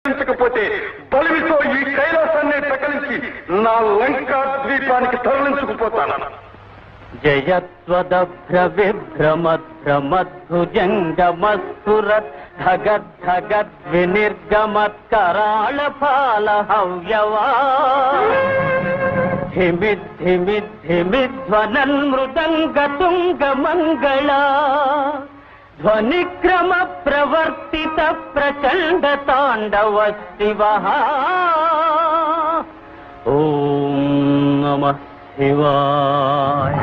లేకపోతే బలివితో ఈ కైలాసాన్ని సకలించి నా లంకా ద్వీపానికి తరలించుకుపోతాను. జయత్వదభ్ర విభ్రమద్భ్రమద్భుజంగమస్ఫురత్ ధగద్ధగద్వినిర్గమత్కరాళ ఫాల హవ్యవా ధిమిద్ధిమిద్ధిమిధ్వనన్ మృదంగతుంగ మంగళా ధ్వనిక్రమ ప్రవర్తిత ప్రచండ తాండవ శివః. ఓం నమః శివాయ.